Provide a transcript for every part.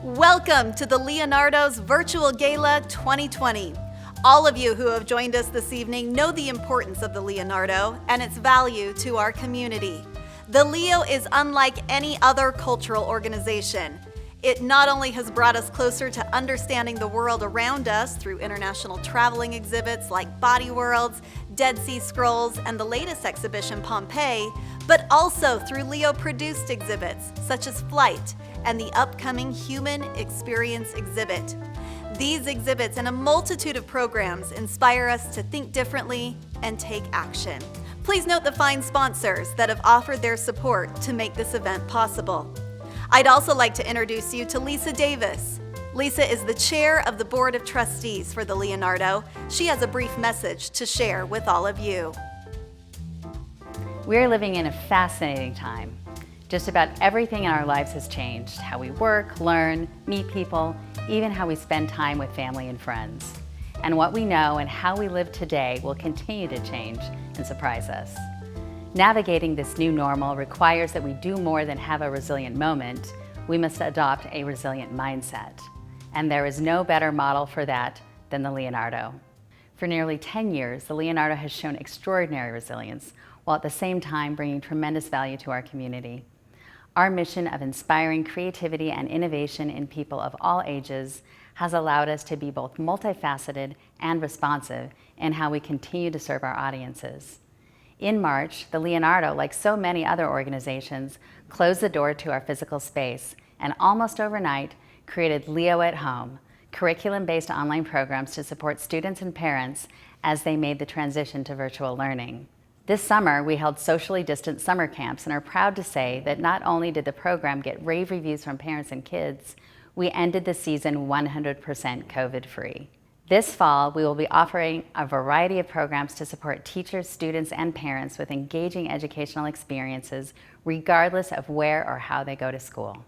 Welcome to the Leonardo's Virtual Gala 2020. All of you who have joined us this evening know the importance of the Leonardo and its value to our community. The Leo is unlike any other cultural organization. It not only has brought us closer to understanding the world around us through international traveling exhibits like Body Worlds, Dead Sea Scrolls, and the latest exhibition, Pompeii, but also through Leo-produced exhibits such as Flight and the upcoming Human Experience exhibit. These exhibits and a multitude of programs inspire us to think differently and take action. Please note the fine sponsors that have offered their support to make this event possible. I'd also like to introduce you to Lisa Davis. Lisa is the chair of the Board of Trustees for the Leonardo. She has a brief message to share with all of you. We're living in a fascinating time. Just about everything in our lives has changed. How we work, learn, meet people, even how we spend time with family and friends. And what we know and how we live today will continue to change and surprise us. Navigating this new normal requires that we do more than have a resilient moment. We must adopt a resilient mindset. And there is no better model for that than the Leonardo. For nearly 10 years, the Leonardo has shown extraordinary resilience, while at the same time bringing tremendous value to our community. Our mission of inspiring creativity and innovation in people of all ages has allowed us to be both multifaceted and responsive in how we continue to serve our audiences. In March, the Leonardo, like so many other organizations, closed the door to our physical space and almost overnight created Leo at Home, curriculum-based online programs to support students and parents as they made the transition to virtual learning. This summer, we held socially distant summer camps and are proud to say that not only did the program get rave reviews from parents and kids, we ended the season 100% COVID-free. This fall, we will be offering a variety of programs to support teachers, students, and parents with engaging educational experiences, regardless of where or how they go to school.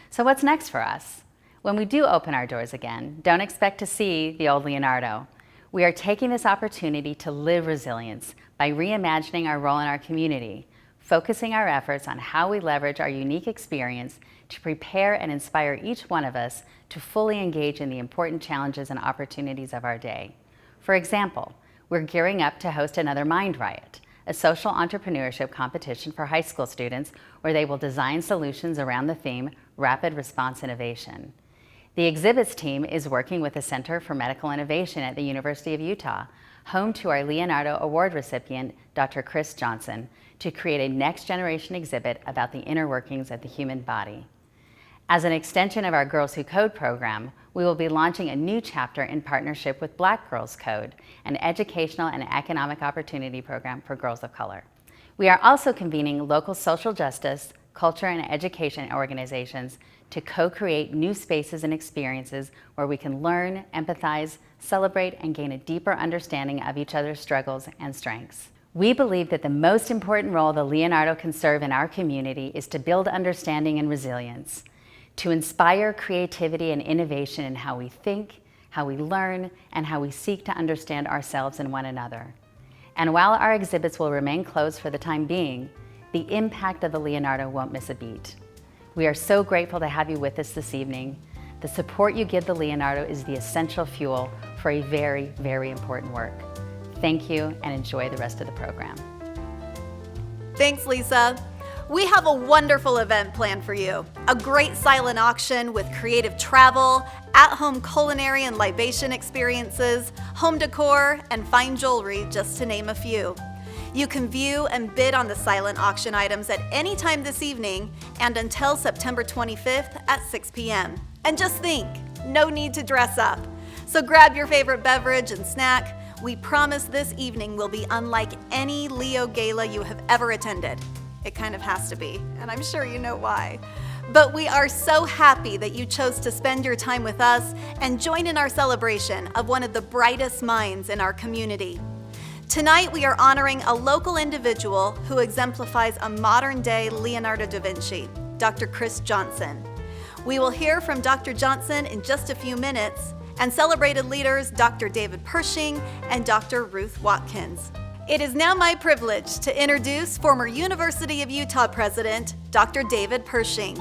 So what's next for us? When we do open our doors again, don't expect to see the old Leonardo. We are taking this opportunity to live resilience by reimagining our role in our community, focusing our efforts on how we leverage our unique experience to prepare and inspire each one of us to fully engage in the important challenges and opportunities of our day. For example, we're gearing up to host another Mind Riot, a social entrepreneurship competition for high school students where they will design solutions around the theme Rapid Response Innovation. The exhibits team is working with the Center for Medical Innovation at the University of Utah, home to our Leonardo Award recipient, Dr. Chris Johnson, to create a next-generation exhibit about the inner workings of the human body. As an extension of our Girls Who Code program, we will be launching a new chapter in partnership with Black Girls Code, an educational and economic opportunity program for girls of color. We are also convening local social justice, culture, and education organizations to co-create new spaces and experiences where we can learn, empathize, celebrate, and gain a deeper understanding of each other's struggles and strengths. We believe that the most important role the Leonardo can serve in our community is to build understanding and resilience, to inspire creativity and innovation in how we think, how we learn, and how we seek to understand ourselves and one another. And while our exhibits will remain closed for the time being, the impact of the Leonardo won't miss a beat. We are so grateful to have you with us this evening. The support you give the Leonardo is the essential fuel for a very, very important work. Thank you and enjoy the rest of the program. Thanks, Lisa. We have a wonderful event planned for you. A great silent auction with creative travel, at-home culinary and libation experiences, home decor, and fine jewelry, just to name a few. You can view and bid on the silent auction items at any time this evening and until September 25th at 6 p.m. And just think, no need to dress up. So grab your favorite beverage and snack. We promise this evening will be unlike any Leo Gala you have ever attended. It kind of has to be, and I'm sure you know why. But we are so happy that you chose to spend your time with us and join in our celebration of one of the brightest minds in our community. Tonight, we are honoring a local individual who exemplifies a modern-day Leonardo da Vinci, Dr. Chris Johnson. We will hear from Dr. Johnson in just a few minutes, and celebrated leaders Dr. David Pershing and Dr. Ruth Watkins. It is now my privilege to introduce former University of Utah President, Dr. David Pershing.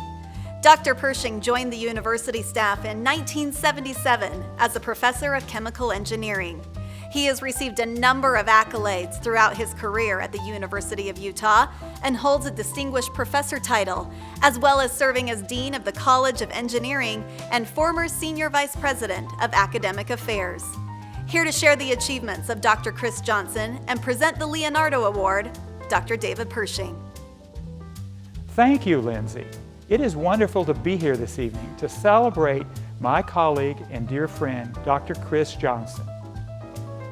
Dr. Pershing joined the university staff in 1977 as a professor of chemical engineering. He has received a number of accolades throughout his career at the University of Utah and holds a distinguished professor title, as well as serving as Dean of the College of Engineering and former Senior Vice President of Academic Affairs. Here to share the achievements of Dr. Chris Johnson and present the Leonardo Award, Dr. David Pershing. Thank you, Lindsay. It is wonderful to be here this evening to celebrate my colleague and dear friend, Dr. Chris Johnson.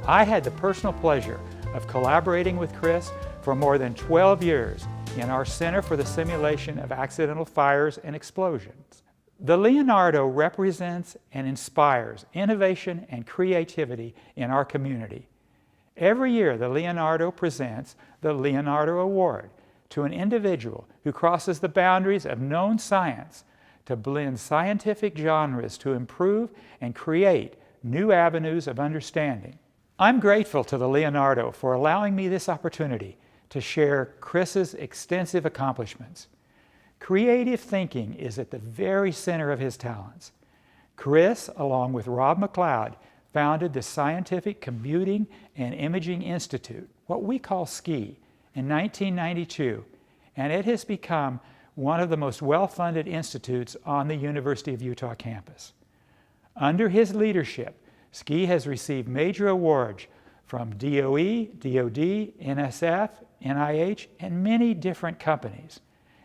I had the personal pleasure of collaborating with Chris for more than 12 years in our Center for the Simulation of Accidental Fires and Explosions. The Leonardo represents and inspires innovation and creativity in our community. Every year, the Leonardo presents the Leonardo Award to an individual who crosses the boundaries of known science to blend scientific genres to improve and create new avenues of understanding. I'm grateful to the Leonardo for allowing me this opportunity to share Chris's extensive accomplishments. Creative thinking is at the very center of his talents. Chris, along with Rob McLeod, founded the Scientific Computing and Imaging Institute, what we call SCI, in 1992, and it has become one of the most well-funded institutes on the University of Utah campus. Under his leadership, SCI has received major awards from DOE, DOD, NSF, NIH, and many different companies,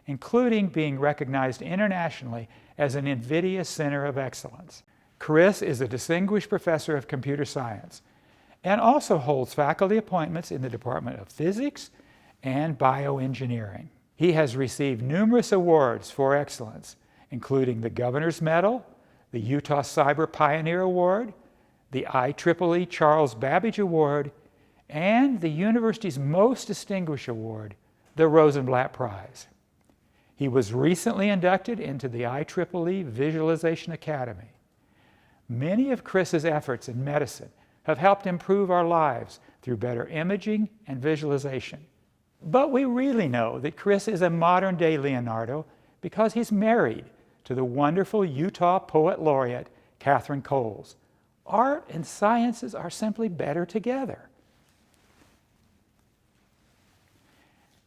including being recognized internationally as an NVIDIA Center of Excellence. Chris is a distinguished professor of computer science and also holds faculty appointments in the Department of Physics and Bioengineering. He has received numerous awards for excellence, including the Governor's Medal, the Utah Cyber Pioneer Award, the IEEE Charles Babbage Award, and the university's most distinguished award, the Rosenblatt Prize. He was recently inducted into the IEEE Visualization Academy. Many of Chris's efforts in medicine have helped improve our lives through better imaging and visualization. But we really know that Chris is a modern-day Leonardo because he's married to the wonderful Utah Poet Laureate, Catherine Coles. Art and sciences are simply better together.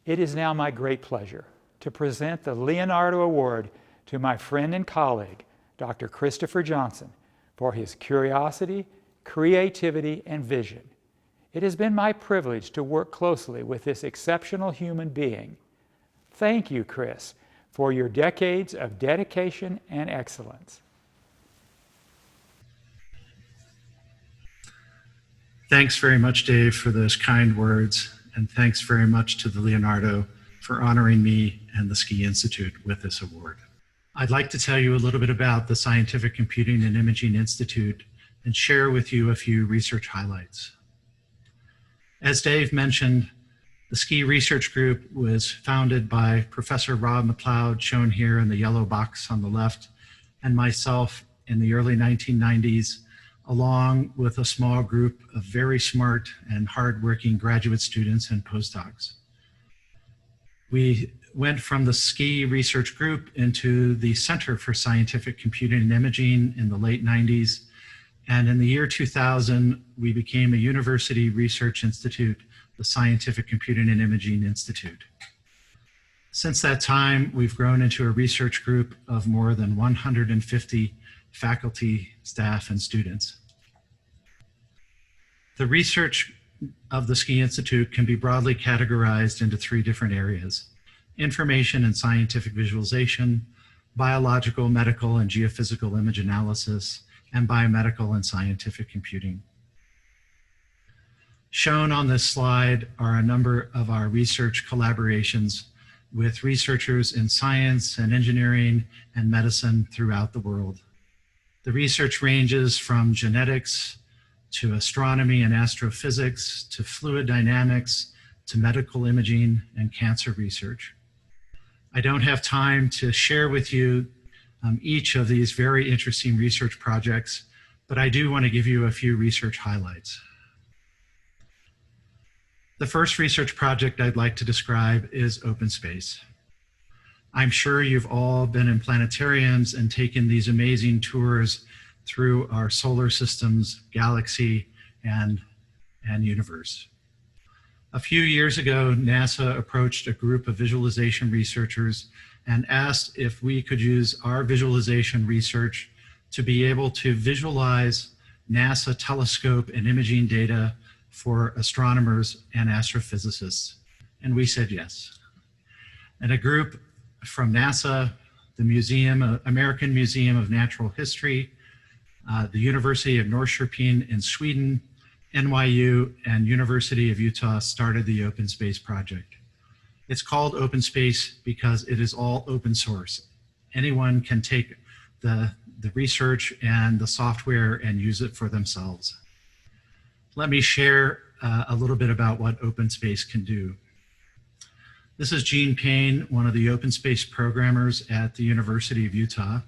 It is now my great pleasure to present the Leonardo Award to my friend and colleague, Dr. Christopher Johnson, for his curiosity, creativity, and vision. It has been my privilege to work closely with this exceptional human being. Thank you, Chris, for your decades of dedication and excellence. Thanks very much, Dave, for those kind words, and thanks very much to the Leonardo for honoring me and the SCI Institute with this award. I'd like to tell you a little bit about the Scientific Computing and Imaging Institute and share with you a few research highlights. As Dave mentioned, the SCI Research Group was founded by Professor Rob McLeod, shown here in the yellow box on the left, and myself in the early 1990s, along with a small group of very smart and hardworking graduate students and postdocs. We went from the SCI Research Group into the Center for Scientific Computing and Imaging in the late 90s. And in the year 2000, we became a university research institute, the Scientific Computing and Imaging Institute. Since that time, we've grown into a research group of more than 150 faculty, staff, and students. The research of the SCI Institute can be broadly categorized into three different areas: information and scientific visualization, biological, medical, and geophysical image analysis, and biomedical and scientific computing. Shown on this slide are a number of our research collaborations with researchers in science and engineering and medicine throughout the world. The research ranges from genetics to astronomy and astrophysics to fluid dynamics to medical imaging and cancer research. I don't have time to share with you each of these very interesting research projects, but I do want to give you a few research highlights. The first research project I'd like to describe is open space. I'm sure you've all been in planetariums and taken these amazing tours through our solar system's galaxy and universe. A few years ago, NASA approached a group of visualization researchers and asked if we could use our visualization research to be able to visualize NASA telescope and imaging data for astronomers and astrophysicists. And we said yes. And a group from NASA, the American Museum of Natural History, the University of Norrköping in Sweden, NYU, and University of Utah started the Open Space Project. It's called Open Space because it is all open source. Anyone can take the research and the software and use it for themselves. Let me share a little bit about what Open Space can do. This is Gene Payne, one of the Open Space programmers at the University of Utah.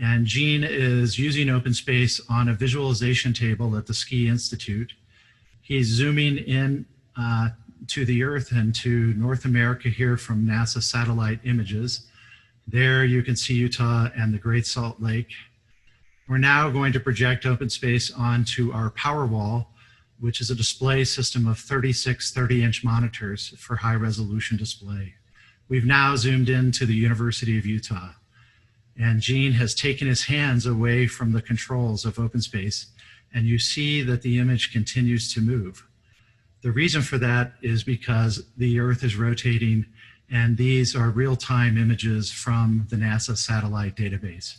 And Gene is using Open Space on a visualization table at the Ski Institute. He's zooming in to the Earth and to North America here from NASA satellite images. There you can see Utah and the Great Salt Lake. We're now going to project Open Space onto our Powerwall, which is a display system of 36 30-inch monitors for high resolution display. We've now zoomed into the University of Utah, and Gene has taken his hands away from the controls of Open Space, and you see that the image continues to move. The reason for that is because the Earth is rotating, and these are real-time images from the NASA satellite database.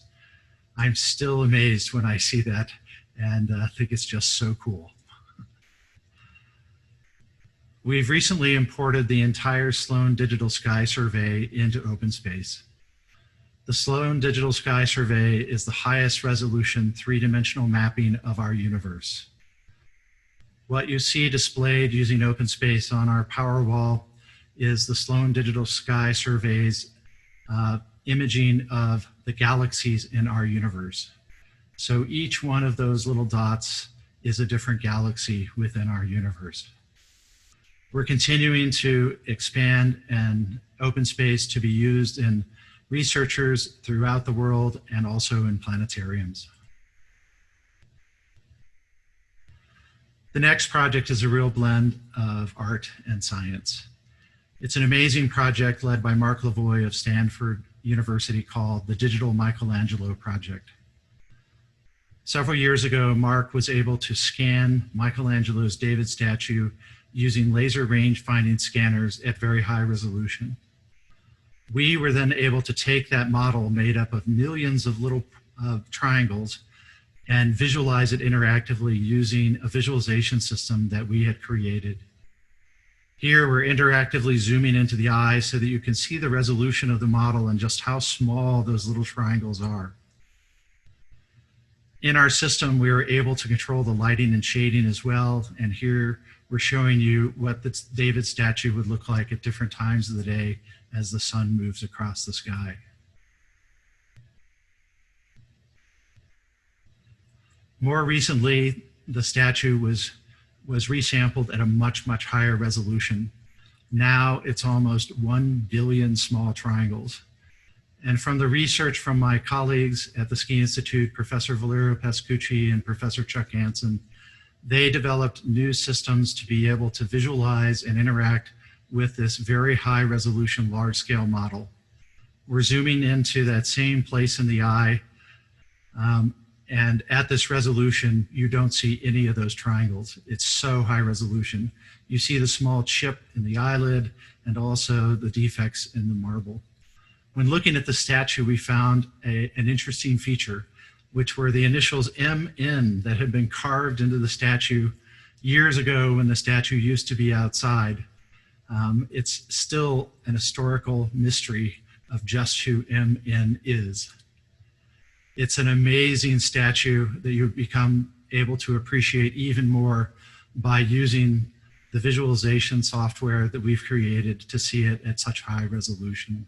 I'm still amazed when I see that, and think it's just so cool. We've recently imported the entire Sloan Digital Sky Survey into Open Space. The Sloan Digital Sky Survey is the highest resolution three-dimensional mapping of our universe. What you see displayed using Open Space on our Powerwall is the Sloan Digital Sky Survey's imaging of the galaxies in our universe. So each one of those little dots is a different galaxy within our universe. We're continuing to expand and Open Space to be used in researchers throughout the world and also in planetariums. The next project is a real blend of art and science. It's an amazing project led by Mark Lavoie of Stanford University called the Digital Michelangelo Project. Several years ago, Mark was able to scan Michelangelo's David statue using laser range finding scanners at very high resolution. We were then able to take that model made up of millions of little triangles and visualize it interactively using a visualization system that we had created. Here we're interactively zooming into the eye so that you can see the resolution of the model and just how small those little triangles are. In our system, we were able to control the lighting and shading as well. And here we're showing you what the David statue would look like at different times of the day as the sun moves across the sky. More recently, the statue was resampled at a much, much higher resolution. Now it's almost 1 billion small triangles. And from the research from my colleagues at the Ski Institute, Professor Valerio Pascucci and Professor Chuck Hansen, they developed new systems to be able to visualize and interact with this very high resolution, large scale model. We're zooming into that same place in the eye. And at this resolution, you don't see any of those triangles. It's so high resolution. You see the small chip in the eyelid and also the defects in the marble. When looking at the statue, we found an interesting feature, which were the initials MN that had been carved into the statue years ago when the statue used to be outside. It's still an historical mystery of just who MN is. It's an amazing statue that you become able to appreciate even more by using the visualization software that we've created to see it at such high resolution.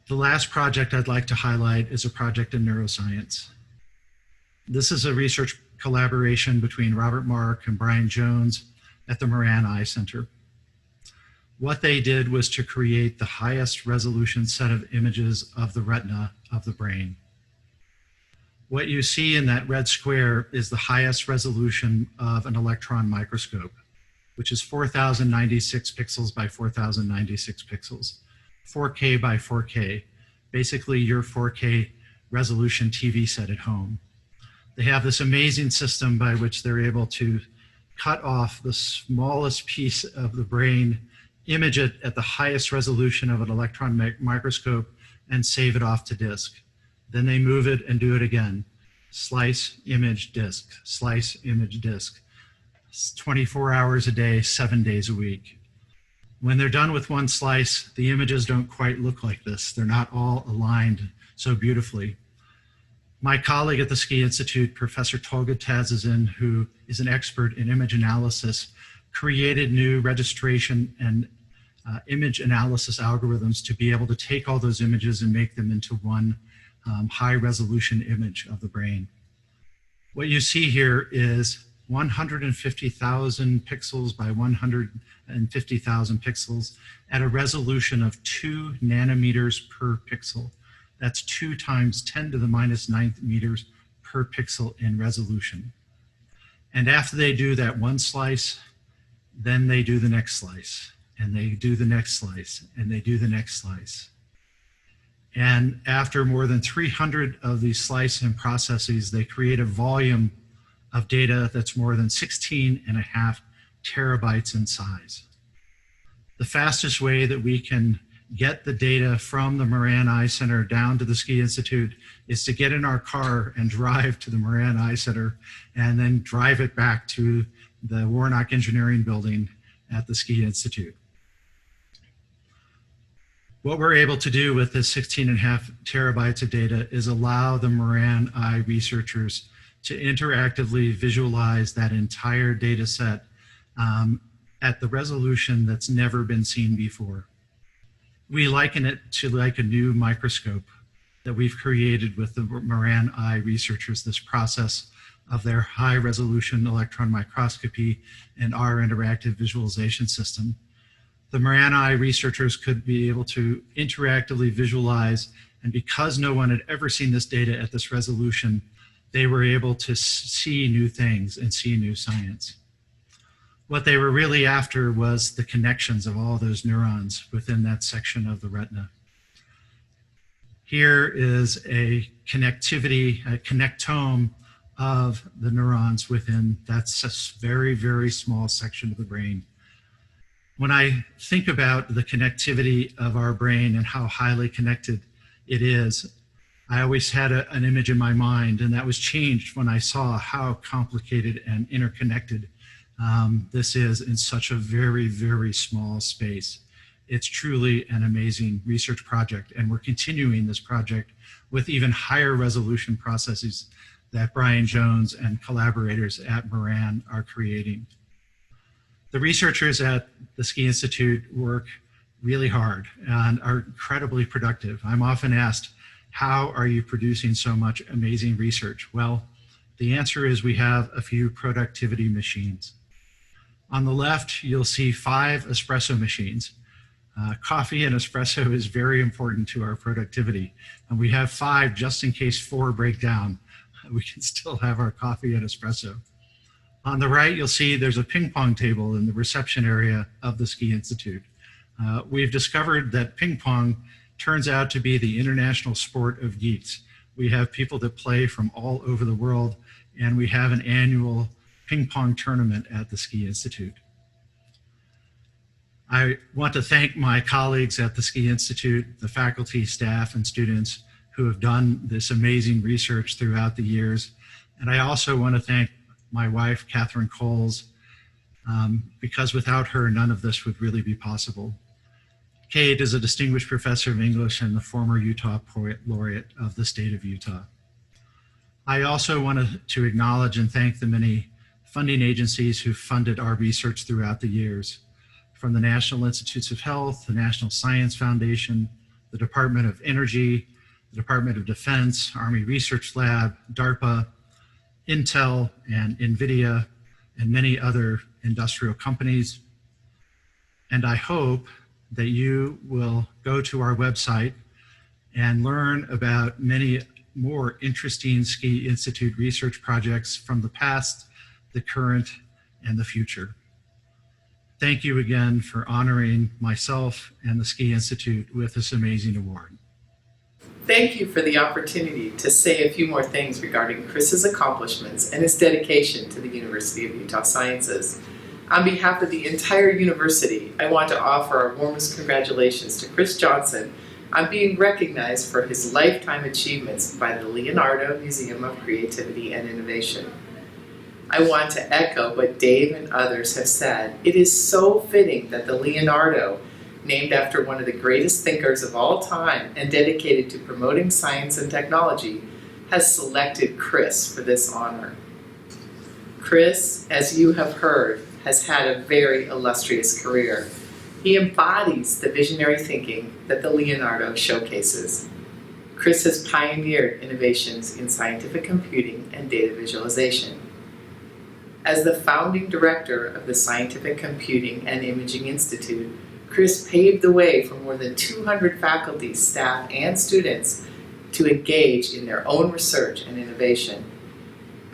The last project I'd like to highlight is a project in neuroscience. This is a research collaboration between Robert Mark and Brian Jones at the Moran Eye Center. What they did was to create the highest resolution set of images of the retina of the brain. What you see in that red square is the highest resolution of an electron microscope, which is 4,096 pixels by 4,096 pixels, 4K by 4K, basically your 4K resolution TV set at home. They have this amazing system by which they're able to cut off the smallest piece of the brain, image it at the highest resolution of an electron microscope, and save it off to disk. Then they move it and do it again. Slice, image, disk, slice, image, disk. 24 hours a day, 7 days a week. When they're done with one slice, the images don't quite look like this. They're not all aligned so beautifully. My colleague at the Ski Institute, Professor Tolga Tazazin, who is an expert in image analysis, created new registration and image analysis algorithms to be able to take all those images and make them into one high resolution image of the brain. What you see here is 150,000 pixels by 150,000 pixels at a resolution of 2 nanometers per pixel. That's 2 times 10 to the minus 9th meters per pixel in resolution. And after they do that one slice, then they do the next slice, and they do the next slice, and they do the next slice. And after more than 300 of these slicing processes, they create a volume of data that's more than 16.5 terabytes in size. The fastest way that we can get the data from the Moran Eye Center down to the Ski Institute is to get in our car and drive to the Moran Eye Center and then drive it back to the Warnock Engineering Building at the Ski Institute. What we're able to do with this 16.5 terabytes of data is allow the Moran Eye researchers to interactively visualize that entire data set at the resolution that's never been seen before. We liken it to like a new microscope that we've created with the Moran Eye researchers, this process of their high resolution electron microscopy and our interactive visualization system. The Moran Eye researchers could be able to interactively visualize, and because no one had ever seen this data at this resolution, they were able to see new things and see new science. What they were really after was the connections of all those neurons within that section of the retina. Here is a connectivity, a connectome of the neurons within that very, very small section of the brain. When I think about the connectivity of our brain and how highly connected it is, I always had an image in my mind, and that was changed when I saw how complicated and interconnected this is in such a very, very small space. It's truly an amazing research project, and we're continuing this project with even higher resolution processes that Brian Jones and collaborators at Moran are creating. The researchers at the Ski Institute work really hard and are incredibly productive. I'm often asked, how are you producing so much amazing research? Well, the answer is we have a few productivity machines. On the left, you'll see 5 espresso machines. Coffee and espresso is very important to our productivity. And we have 5 just in case 4 break down. We can still have our coffee and espresso. On the right, you'll see there's a ping pong table in the reception area of the Ski Institute. We've discovered that ping pong turns out to be the international sport of geeks. We have people that play from all over the world, and we have an annual ping pong tournament at the Ski Institute. I want to thank my colleagues at the Ski Institute, the faculty, staff, and students who have done this amazing research throughout the years. And I also want to thank my wife, Catherine Coles, because without her, none of this would really be possible. Kate is a distinguished professor of English and the former Utah Poet Laureate of the state of Utah. I also wanted to acknowledge and thank the many funding agencies who funded our research throughout the years, from the National Institutes of Health, the National Science Foundation, the Department of Energy, the Department of Defense, Army Research Lab, DARPA, Intel, and NVIDIA, and many other industrial companies. And I hope that you will go to our website and learn about many more interesting Ski Institute research projects from the past, the current, and the future. Thank you again for honoring myself and the Ski Institute with this amazing award. Thank you for the opportunity to say a few more things regarding Chris's accomplishments and his dedication to the University of Utah Sciences. On behalf of the entire university, I want to offer our warmest congratulations to Chris Johnson on being recognized for his lifetime achievements by the Leonardo Museum of Creativity and Innovation. I want to echo what Dave and others have said. It is so fitting that the Leonardo, named after one of the greatest thinkers of all time and dedicated to promoting science and technology, has selected Chris for this honor. Chris, as you have heard, has had a very illustrious career. He embodies the visionary thinking that the Leonardo showcases. Chris has pioneered innovations in scientific computing and data visualization. As the founding director of the Scientific Computing and Imaging Institute, Chris paved the way for more than 200 faculty, staff, and students to engage in their own research and innovation.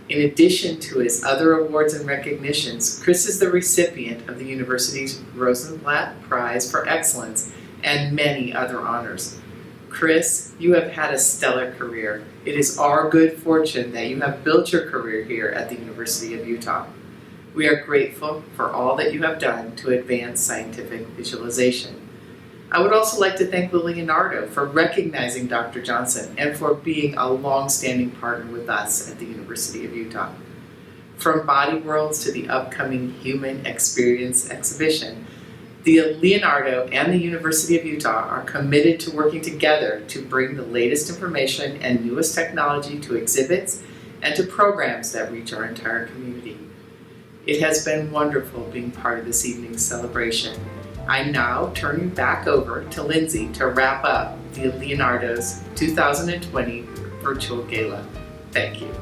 In addition to his other awards and recognitions, Chris is the recipient of the university's Rosenblatt Prize for Excellence and many other honors. Chris, you have had a stellar career. It is our good fortune that you have built your career here at the University of Utah. We are grateful for all that you have done to advance scientific visualization. I would also like to thank the Leonardo for recognizing Dr. Johnson and for being a long-standing partner with us at the University of Utah. From Body Worlds to the upcoming Human Experience exhibition, the Leonardo and the University of Utah are committed to working together to bring the latest information and newest technology to exhibits and to programs that reach our entire community. It has been wonderful being part of this evening's celebration. I now turn you back over to Lindsay to wrap up the Leonardo's 2020 Virtual Gala. Thank you.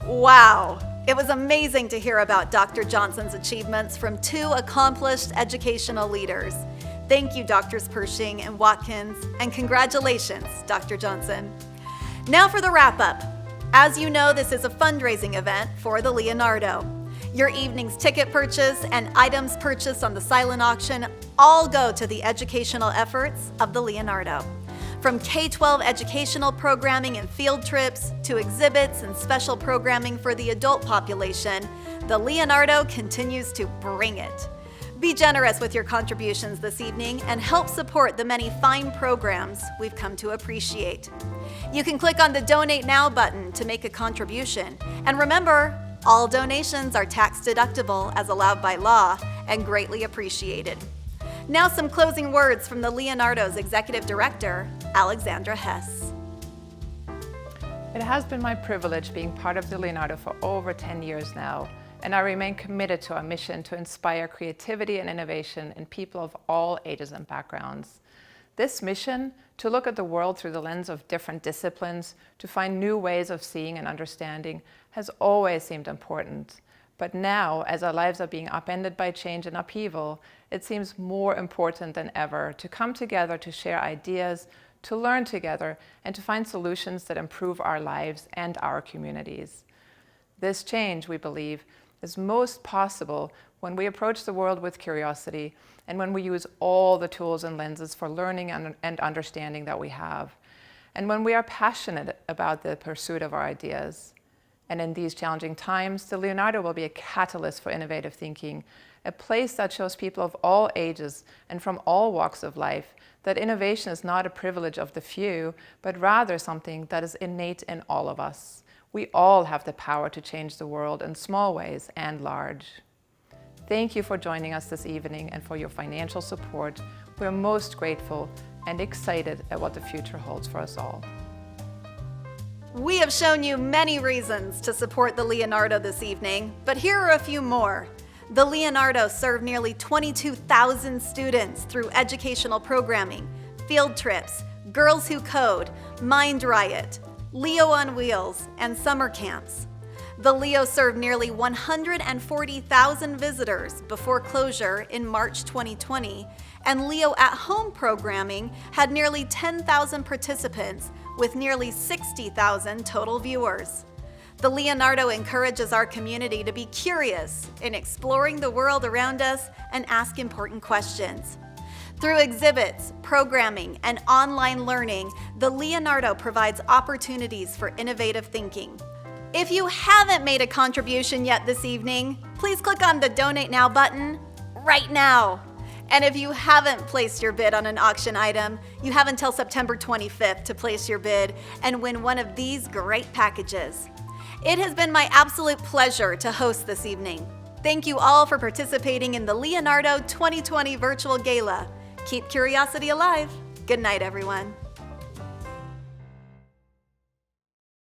Wow! It was amazing to hear about Dr. Johnson's achievements from two accomplished educational leaders. Thank you, Drs. Pershing and Watkins, and congratulations, Dr. Johnson. Now for the wrap-up. As you know, this is a fundraising event for the Leonardo. Your evening's ticket purchase and items purchased on the silent auction all go to the educational efforts of the Leonardo. From K-12 educational programming and field trips to exhibits and special programming for the adult population, the Leonardo continues to bring it. Be generous with your contributions this evening and help support the many fine programs we've come to appreciate. You can click on the Donate Now button to make a contribution. And remember, all donations are tax deductible as allowed by law and greatly appreciated. Now some closing words from the Leonardo's Executive Director, Alexandra Hess. It has been my privilege being part of the Leonardo for over 10 years now, and I remain committed to our mission to inspire creativity and innovation in people of all ages and backgrounds. This mission, to look at the world through the lens of different disciplines, to find new ways of seeing and understanding, has always seemed important. But now, as our lives are being upended by change and upheaval, it seems more important than ever to come together to share ideas, to learn together, and to find solutions that improve our lives and our communities. This change, we believe, is most possible when we approach the world with curiosity and when we use all the tools and lenses for learning and understanding that we have, and when we are passionate about the pursuit of our ideas. And in these challenging times, the Leonardo will be a catalyst for innovative thinking, a place that shows people of all ages and from all walks of life that innovation is not a privilege of the few, but rather something that is innate in all of us. We all have the power to change the world in small ways and large. Thank you for joining us this evening and for your financial support. We're most grateful and excited at what the future holds for us all. We have shown you many reasons to support the Leonardo this evening, but here are a few more. The Leonardo served nearly 22,000 students through educational programming, field trips, Girls Who Code, Mind Riot, Leo on Wheels, and summer camps. The Leo served nearly 140,000 visitors before closure in March 2020, and Leo at Home programming had nearly 10,000 participants with nearly 60,000 total viewers. The Leonardo encourages our community to be curious in exploring the world around us and ask important questions. Through exhibits, programming, and online learning, the Leonardo provides opportunities for innovative thinking. If you haven't made a contribution yet this evening, please click on the Donate Now button right now. And if you haven't placed your bid on an auction item, you have until September 25th to place your bid and win one of these great packages. It has been my absolute pleasure to host this evening. Thank you all for participating in the Leonardo 2020 Virtual Gala. Keep curiosity alive. Good night, everyone.